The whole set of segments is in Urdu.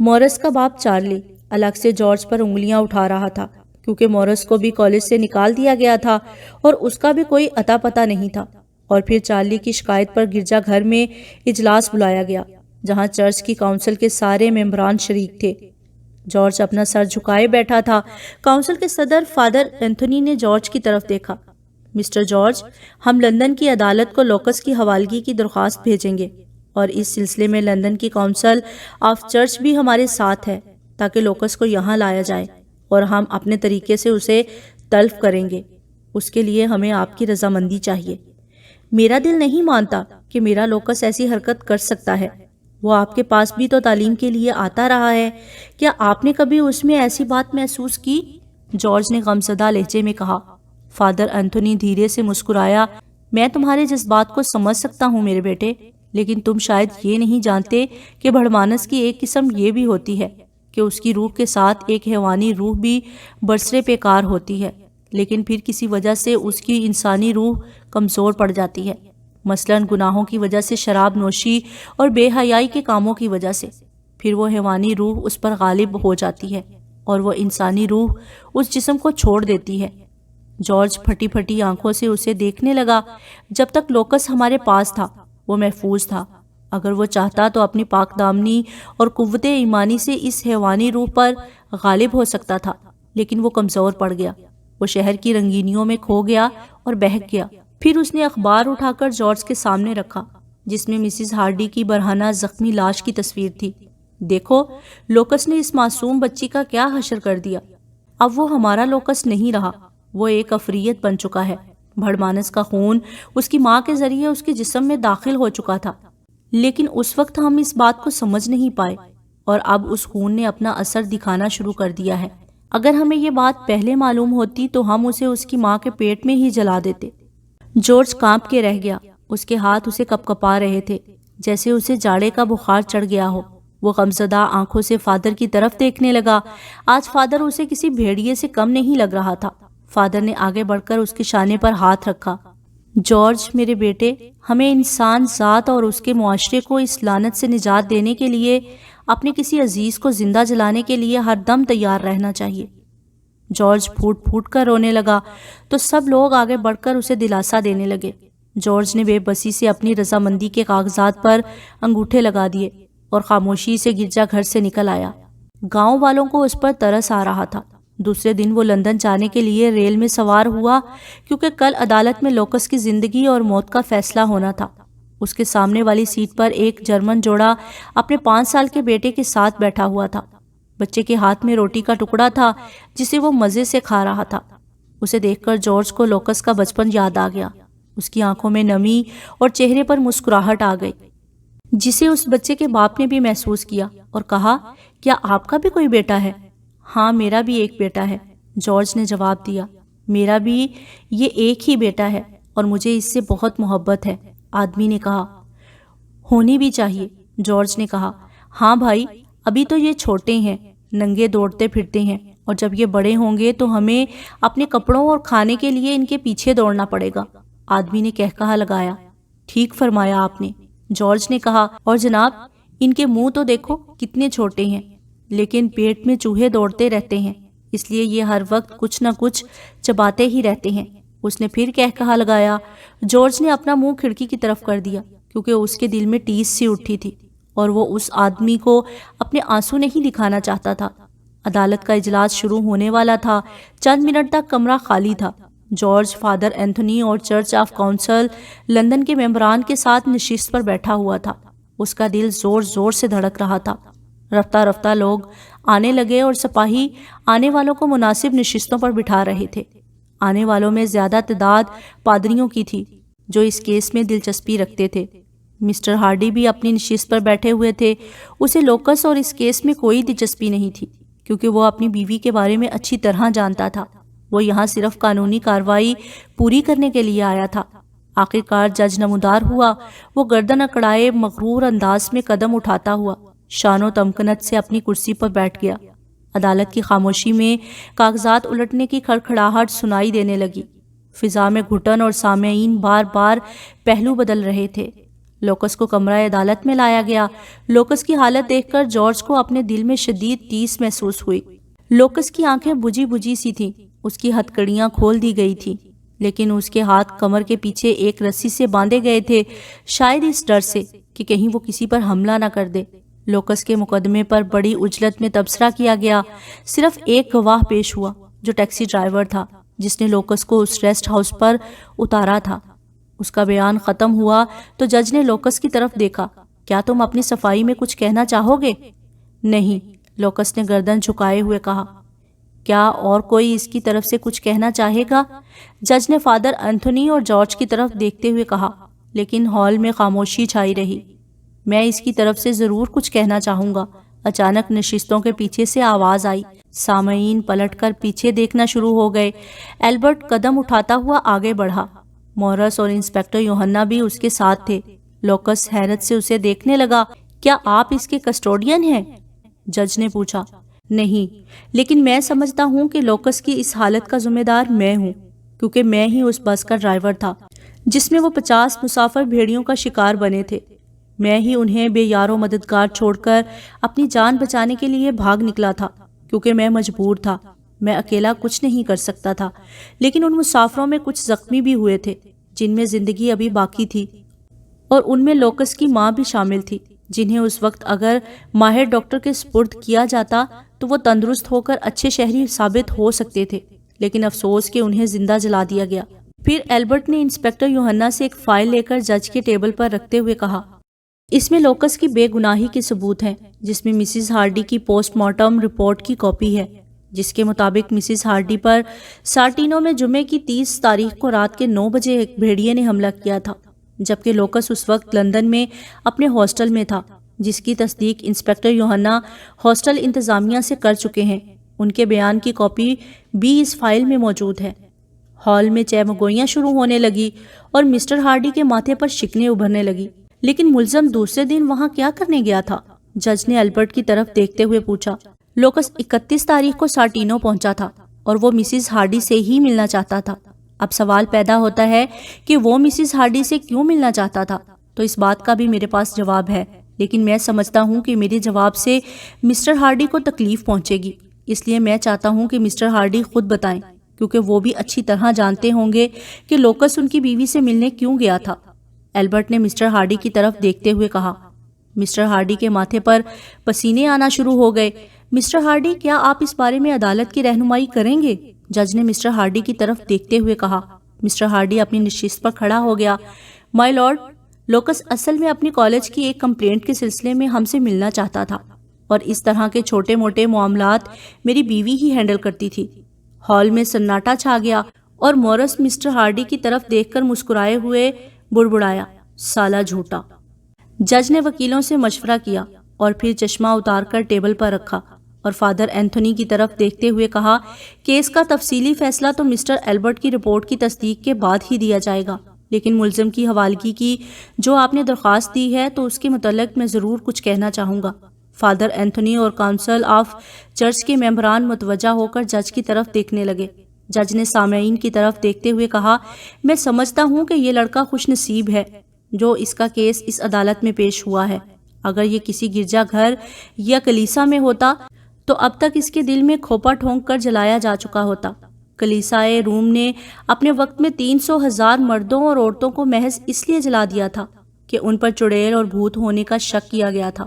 مورس کا باپ چارلی الگ سے جارج پر انگلیاں اٹھا رہا تھا، کیونکہ مورس کو بھی کالج سے نکال دیا گیا تھا اور اس کا بھی کوئی اتا پتہ نہیں تھا۔ اور پھر چارلی کی شکایت پر گرجا گھر میں اجلاس بلایا گیا، جہاں چرچ کی کونسل کے سارے ممبران شریک تھے۔ جارج اپنا سر جھکائے بیٹھا تھا۔ کونسل کے صدر فادر اینتھونی نے جارج کی طرف دیکھا۔ مسٹر جارج، ہم لندن کی عدالت کو لوکس کی حوالگی کی درخواست بھیجیں گے، اور اس سلسلے میں لندن کی کونسل آف چرچ بھی ہمارے ساتھ ہے، تاکہ لوکس کو یہاں لایا جائے اور ہم اپنے طریقے سے اسے تلف کریں گے۔ اس کے لیے ہمیں آپ کی رضامندی چاہیے۔ میرا دل نہیں مانتا کہ میرا لوکس ایسی حرکت کر سکتا ہے۔ وہ آپ کے پاس بھی تو تعلیم کے لیے آتا رہا ہے۔ کیا آپ نے کبھی اس میں ایسی بات محسوس کی؟ جارج نے غمزدہ لہجے میں کہا۔ فادر اینتھونی دھیرے سے مسکرایا۔ میں تمہارے جذبات کو سمجھ سکتا ہوں میرے بیٹے، لیکن تم شاید یہ نہیں جانتے کہ بڑھمانس کی ایک قسم یہ بھی ہوتی ہے کہ اس کی روح کے ساتھ ایک حیوانی روح بھی برسرے پیکار ہوتی ہے، لیکن پھر کسی وجہ سے اس کی انسانی روح کمزور پڑ جاتی ہے، مثلاً گناہوں کی وجہ سے، شراب نوشی اور بے حیائی کے کاموں کی وجہ سے۔ پھر وہ حیوانی روح اس پر غالب ہو جاتی ہے اور وہ انسانی روح اس جسم کو چھوڑ دیتی ہے۔ جارج پھٹی پھٹی آنکھوں سے اسے دیکھنے لگا۔ جب تک لوکس ہمارے پاس تھا وہ محفوظ تھا۔ اگر وہ چاہتا تو اپنی پاک دامنی اور قوت ایمانی سے اس حیوانی روح پر غالب ہو سکتا تھا، لیکن وہ کمزور پڑ گیا۔ وہ شہر کی رنگینیوں میں کھو گیا اور بہک گیا۔ پھر اس نے اخبار اٹھا کر جارج کے سامنے رکھا، جس میں مسز ہارڈی کی برہنہ زخمی لاش کی تصویر تھی۔ دیکھو، لوکس نے اس معصوم بچی کا کیا حشر کر دیا۔ اب وہ ہمارا لوکس نہیں رہا، وہ ایک عفریت بن چکا ہے۔ بھڑمانس کا خون اس کی ماں کے ذریعے اس کے جسم میں داخل ہو چکا تھا، لیکن اس وقت ہم اس بات کو سمجھ نہیں پائے، اور اب اس خون نے اپنا اثر دکھانا شروع کر دیا ہے۔ اگر ہمیں یہ بات پہلے معلوم ہوتی تو ہم اسے اس کی ماں کے پیٹ میں ہی جلا دیتے۔ جارج کانپ کے رہ گیا۔ اس کے ہاتھ اسے کپکپا رہے تھے، جیسے اسے جاڑے کا بخار چڑھ گیا ہو۔ وہ غمزدہ آنکھوں سے فادر کی طرف دیکھنے لگا۔ آج فادر اسے کسی بھیڑیے سے کم نہیں لگ رہا تھا۔ فادر نے آگے بڑھ کر اس کے شانے پر ہاتھ رکھا۔ جارج میرے بیٹے، ہمیں انسان ذات اور اس کے معاشرے کو اس لعنت سے نجات دینے کے لیے، اپنے کسی عزیز کو زندہ جلانے کے لیے ہر دم تیار رہنا چاہیے۔ جارج پھوٹ پھوٹ کر رونے لگا تو سب لوگ آگے بڑھ کر اسے دلاسا دینے لگے۔ جارج نے بے بسی سے اپنی رضامندی کے کاغذات پر انگوٹھے لگا دیے اور خاموشی سے گرجا گھر سے نکل آیا۔ گاؤں والوں کو اس پر ترس آ رہا تھا۔ دوسرے دن وہ لندن جانے کے لیے ریل میں سوار ہوا، کیونکہ کل عدالت میں لوکس کی زندگی اور موت کا فیصلہ ہونا تھا۔ اس کے سامنے والی سیٹ پر ایک جرمن جوڑا اپنے 5 سال کے بیٹے کے ساتھ بیٹھا ہوا تھا۔ بچے کے ہاتھ میں روٹی کا ٹکڑا تھا جسے وہ مزے سے کھا رہا تھا۔ اسے دیکھ کر جارج کو لوکس کا بچپن یاد آ گیا۔ اس کی آنکھوں میں نمی اور چہرے پر مسکراہٹ آ گئی، جسے اس بچے کے باپ نے بھی محسوس کیا، اور کہا، کیا آپ کا بھی کوئی بیٹا ہے؟ ہاں، میرا بھی ایک بیٹا ہے، جارج نے جواب دیا۔ میرا بھی یہ ایک ہی بیٹا ہے اور مجھے اس سے بہت محبت ہے، آدمی نے کہا۔ ہونی بھی چاہیے، جارج نے کہا۔ ہاں بھائی، ابھی تو یہ چھوٹے ہیں، ننگے دوڑتے پھرتے ہیں، اور جب یہ بڑے ہوں گے تو ہمیں اپنے کپڑوں اور کھانے کے لیے ان کے پیچھے دوڑنا پڑے گا، آدمی نے کہا لگایا۔ ٹھیک فرمایا آپ نے، جارج نے کہا، اور جناب، ان کے منہ تو دیکھو کتنے چھوٹے ہیں، لیکن پیٹ میں چوہے دوڑتے رہتے ہیں، اس لیے یہ ہر وقت کچھ نہ کچھ چباتے ہی رہتے ہیں، اس نے پھر کہا لگایا۔ جارج نے اپنا منہ کھڑکی کی طرف کر دیا، کیونکہ اس کے دل میں ٹیس سی اٹھی تھی، اور وہ اس آدمی کو اپنے آنسو نہیں دکھانا چاہتا تھا۔ عدالت کا اجلاس شروع ہونے والا تھا۔ چند منٹ تک کمرہ خالی تھا۔ جارج، فادر اینتھونی اور چرچ آف کونسل لندن کے ممبران کے ساتھ نشست پر بیٹھا ہوا تھا۔ اس کا دل زور زور سے دھڑک رہا تھا۔ رفتہ رفتہ لوگ آنے لگے اور سپاہی آنے والوں کو مناسب نشستوں پر بٹھا رہے تھے۔ آنے والوں میں زیادہ تعداد پادریوں کی تھی، جو اس کیس میں دلچسپی رکھتے تھے۔ مسٹر ہارڈی بھی اپنی نشست پر بیٹھے ہوئے تھے۔ اسے لوکس اور اس کیس میں کوئی دلچسپی نہیں تھی، کیونکہ وہ اپنی بیوی کے بارے میں اچھی طرح جانتا تھا۔ وہ یہاں صرف قانونی کارروائی پوری کرنے کے لیے آیا تھا۔ آخرکار جج نمودار ہوا۔ وہ گردن اکڑائے مغرور انداز میں قدم اٹھاتا ہوا شان و تمکنت سے اپنی کرسی پر بیٹھ گیا۔ عدالت کی خاموشی میں کاغذات الٹنے کی کھڑکھڑاہٹ سنائی دینے لگی۔ فضا میں گھٹن اور سامعین بار بار پہلو بدل رہے تھے۔ لوکس کو کمرہ عدالت میں لایا گیا۔ لوکس کی حالت دیکھ کر جارج کو اپنے دل میں شدید ٹیس محسوس ہوئی۔ لوکس کی آنکھیں بجھی بجھی سی تھیں، اس کی ہتھکڑیاں کھول دی گئی تھیں، لیکن اس کے ہاتھ کمر کے پیچھے ایک رسی سے باندھے گئے تھے، شاید اس ڈر سے کہ کہیں وہ کسی پر حملہ نہ کر دے۔ لوکس کے مقدمے پر بڑی عجلت میں تبصرہ کیا گیا۔ صرف ایک گواہ پیش ہوا جو ٹیکسی ڈرائیور تھا جس نے لوکس کو اس ریسٹ ہاؤس پر اتارا تھا۔ اس کا بیان ختم ہوا تو جج نے لوکس کی طرف دیکھا۔ کیا تم اپنی صفائی میں کچھ کہنا چاہو گے؟ نہیں، لوکس نے گردن جھکائے ہوئے کہا۔ کیا اور کوئی اس کی طرف سے کچھ کہنا چاہے گا؟ جج نے فادر اینتھونی اور جارج کی طرف دیکھتے ہوئے کہا، لیکن ہال میں خاموشی چھائی رہی۔ میں اس کی طرف سے ضرور کچھ کہنا چاہوں گا۔ اچانک نشستوں کے پیچھے سے آواز آئی۔ سامعین پلٹ کر پیچھے دیکھنا شروع ہو گئے۔ ایلبرٹ قدم اٹھاتا ہوا آگے بڑھا۔ مورس اور انسپکٹر یوحنا بھی اس کے ساتھ تھے۔ لوکس حیرت سے اسے دیکھنے لگا۔ کیا آپ اس کے کسٹوڈین ہیں؟ جج نے پوچھا۔ نہیں، لیکن میں سمجھتا ہوں کہ لوکس کی اس حالت کا ذمہ دار میں ہوں، کیونکہ میں ہی اس بس کا ڈرائیور تھا جس میں وہ 50 مسافر بھیڑیوں کا شکار بنے تھے۔ میں ہی انہیں بے یار و مددگار چھوڑ کر اپنی جان بچانے کے لیے بھاگ نکلا تھا، کیونکہ میں مجبور تھا۔ میں اکیلا کچھ نہیں کر سکتا تھا، لیکن ان مسافروں میں کچھ زخمی بھی ہوئے تھے جن میں زندگی ابھی باقی تھی، اور ان میں لوکس کی ماں بھی شامل تھی، جنہیں اس وقت اگر ماہر ڈاکٹر کے سپرد کیا جاتا تو وہ تندرست ہو کر اچھے شہری ثابت ہو سکتے تھے، لیکن افسوس کہ انہیں زندہ جلا دیا گیا۔ پھر ایلبرٹ نے انسپکٹر یوحنا سے ایک فائل لے کر جج کے ٹیبل پر رکھتے ہوئے کہا، اس میں لوکس کی بے گناہی کے ثبوت ہیں، جس میں مسز ہارڈی کی پوسٹ مارٹم رپورٹ کی کاپی ہے، جس کے مطابق مسز ہارڈی پر سارٹینو میں جمعے کی 30 تاریخ کو رات کے 9 بجے ایک بھیڑیے نے حملہ کیا تھا، جبکہ لوکس اس وقت لندن میں اپنے ہاسٹل میں تھا، جس کی تصدیق انسپکٹر یوحنا ہاسٹل انتظامیہ سے کر چکے ہیں۔ ان کے بیان کی کاپی بھی اس فائل میں موجود ہے۔ ہال میں چہمگوئیاں شروع ہونے لگی اور مسٹر ہارڈی کے ماتھے پر شکنیں ابھرنے لگی۔ لیکن ملزم دوسرے دن وہاں کیا کرنے گیا تھا؟ جج نے البرٹ کی طرف دیکھتے ہوئے پوچھا۔ لوکس 31 تاریخ کو سارٹینو پہنچا تھا اور وہ مسز ہارڈی سے ہی ملنا چاہتا تھا۔ اب سوال پیدا ہوتا ہے کہ وہ مسز ہارڈی سے کیوں ملنا چاہتا تھا؟ تو اس بات کا بھی میرے پاس جواب ہے، لیکن میں سمجھتا ہوں کہ میرے جواب سے مسٹر ہارڈی کو تکلیف پہنچے گی، اس لیے میں چاہتا ہوں کہ مسٹر ہارڈی خود بتائیں، کیونکہ وہ بھی اچھی طرح جانتے ہوں گے کہ لوکس ان کی بیوی سے ملنے کیوں گیا تھا۔ ایلبرٹ نے مسٹر ہارڈی کی طرف دیکھتے ہوئے کہا۔ مسٹر ہارڈی کے ماتھے پر پسینے آنا شروع ہو گئے۔ مسٹر ہارڈی، کیا آپ اس بارے میں عدالت کی رہنمائی کریں گے؟ جج نے مسٹر ہارڈی کی طرف دیکھتے ہوئے کہا۔ مسٹر ہارڈی اپنی نشست پر کھڑا ہو گیا۔ مائی لارڈ، لوکس اصل میں اپنی کالج کی ایک کمپلینٹ کے سلسلے میں ہم سے ملنا چاہتا تھا، اور اس طرح کے چھوٹے موٹے معاملات میری بیوی ہی ہینڈل کرتی تھی۔ ہال میں سناٹا چھا گیا اور مورس مسٹر ہارڈی کی طرف دیکھ کر مسکرائے ہوئے بڑبڑایا، سالہ جھوٹا۔ جج نے وکیلوں سے مشورہ کیا اور پھر چشمہ اتار کر ٹیبل پر رکھا اور فادر اینتھونی کی طرف دیکھتے ہوئے کہا، کیس کا تفصیلی فیصلہ تو مسٹر ایلبرٹ کی رپورٹ کی تصدیق کے بعد ہی دیا جائے گا، لیکن ملزم کی حوالگی کی جو آپ نے درخواست دی ہے تو اس کے متعلق میں ضرور کچھ کہنا چاہوں گا۔ فادر اینتھونی اور کونسل آف چرچ کے ممبران متوجہ ہو کر جج کی طرف دیکھنے لگے۔ جج نے سامعین کی طرف دیکھتے ہوئے کہا، میں سمجھتا ہوں کہ یہ لڑکا خوش نصیب ہے جو اس کا کیس اس عدالت میں پیش ہوا ہے۔ اگر یہ کسی گرجا گھر یا کلیسا میں ہوتا تو اب تک اس کے دل میں کھوپا ٹھونک کر جلایا جا چکا ہوتا۔ کلیسائے روم نے اپنے وقت میں 300,000 مردوں اور عورتوں کو محض اس لیے جلا دیا تھا کہ ان پر چڑیل اور بھوت ہونے کا شک کیا گیا تھا۔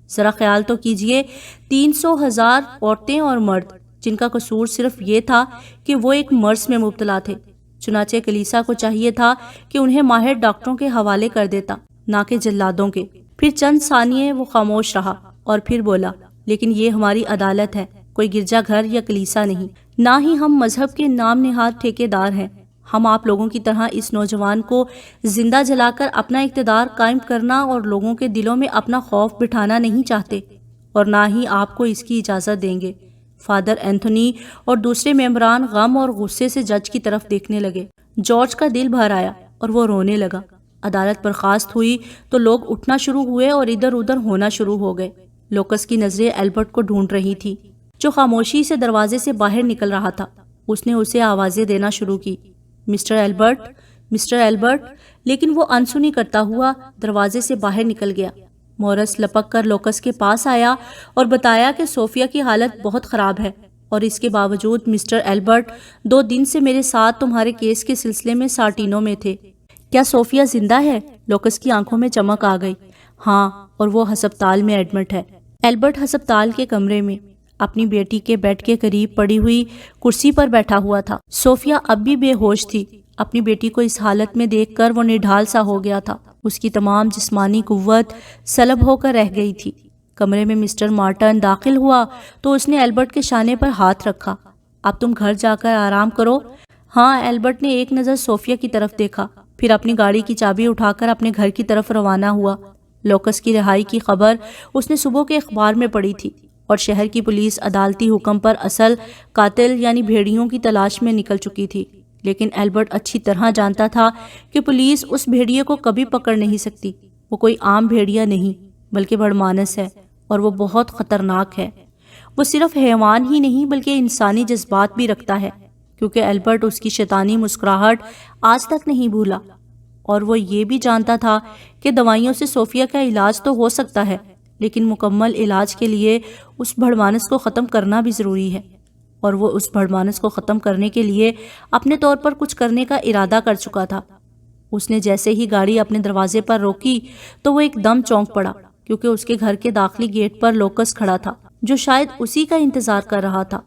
ذرا خیال تو کیجئے، 300,000 عورتیں اور مرد جن کا قصور صرف یہ تھا کہ وہ ایک مرض میں مبتلا تھے۔ چنانچہ کلیسا کو چاہیے تھا کہ انہیں ماہر ڈاکٹروں کے حوالے کر دیتا، نہ کہ جلادوں کے۔ پھر چند ثانیے وہ خاموش رہا اور پھر بولا، لیکن یہ ہماری عدالت ہے، کوئی گرجا گھر یا کلیسا نہیں، نہ ہی ہم مذہب کے نام نہاد ٹھیکیدار ہیں۔ ہم آپ لوگوں کی طرح اس نوجوان کو زندہ جلا کر اپنا اقتدار قائم کرنا اور لوگوں کے دلوں میں اپنا خوف بٹھانا نہیں چاہتے، اور نہ ہی آپ کو اس کی اجازت دیں گے۔ فادر اینتھونی اور دوسرے ممبران غم اور غصے سے جج کی طرف دیکھنے لگے۔ جارج کا دل بھر آیا اور وہ رونے لگا۔ عدالت برخاست ہوئی تو لوگ اٹھنا شروع ہوئے اور ادھر ادھر ہونا شروع ہو گئے۔ لوکس کی نظریں ایلبرٹ کو ڈھونڈ رہی تھی، جو خاموشی سے دروازے سے باہر نکل رہا تھا۔ اس نے اسے آوازیں دینا شروع کی، مسٹر ایلبرٹ، مسٹر ایلبرٹ، لیکن وہ انسنی کرتا ہوا دروازے سے باہر نکل گیا۔ مورس لپک کر لوکس کے پاس آیا اور بتایا کہ صوفیہ کی حالت بہت خراب ہے، اور اس کے باوجود مسٹر ایلبرٹ 2 دن سے میرے ساتھ تمہارے کیس کے سلسلے میں سارٹینو میں تھے۔ کیا صوفیہ زندہ ہے؟ لوکس کی آنکھوں میں چمک آ گئی۔ ہاں، اور وہ ہسپتال میں ایڈمٹ ہے۔ ایلبرٹ ہسپتال کے کمرے میں اپنی بیٹی کے بیڈ کے قریب پڑی ہوئی کرسی پر بیٹھا ہوا تھا۔ صوفیہ اب بھی بے ہوش تھی۔ اپنی بیٹی کو اس حالت میں دیکھ کر وہ نڈھال سا ہو گیا تھا۔ اس کی تمام جسمانی قوت سلب ہو کر رہ گئی تھی۔ کمرے میں مسٹر مارٹن داخل ہوا تو اس نے ایلبرٹ کے شانے پر ہاتھ رکھا۔ اب تم گھر جا کر آرام کرو۔ ہاں، ایلبرٹ نے ایک نظر صوفیہ کی طرف دیکھا، پھر اپنی گاڑی کی چابی اٹھا کر اپنے گھر کی طرف روانہ ہوا۔ لوکس کی رہائی کی خبر اس نے صبح کے اخبار میں پڑھی تھی، اور شہر کی پولیس عدالتی حکم پر اصل قاتل یعنی بھیڑیوں کی تلاش میں نکل چکی تھی۔ لیکن ایلبرٹ اچھی طرح جانتا تھا کہ پولیس اس بھیڑیے کو کبھی پکڑ نہیں سکتی۔ وہ کوئی عام بھیڑیا نہیں بلکہ بڑمانس ہے، اور وہ بہت خطرناک ہے۔ وہ صرف حیوان ہی نہیں بلکہ انسانی جذبات بھی رکھتا ہے، کیونکہ ایلبرٹ اس کی شیطانی مسکراہٹ آج تک نہیں بھولا، اور وہ یہ بھی جانتا تھا کہ دوائیوں سے صوفیہ کا علاج تو ہو سکتا ہے، لیکن مکمل علاج کے لیے اس بھڑمانس کو ختم کرنا بھی ضروری ہے، اور وہ اس بھڑمانس کو ختم کرنے کے لیے اپنے طور پر کچھ کرنے کا ارادہ کر چکا تھا۔ اس نے جیسے ہی گاڑی اپنے دروازے پر روکی تو وہ ایک دم چونک پڑا، کیونکہ اس کے گھر کے داخلی گیٹ پر لوکس کھڑا تھا، جو شاید اسی کا انتظار کر رہا تھا۔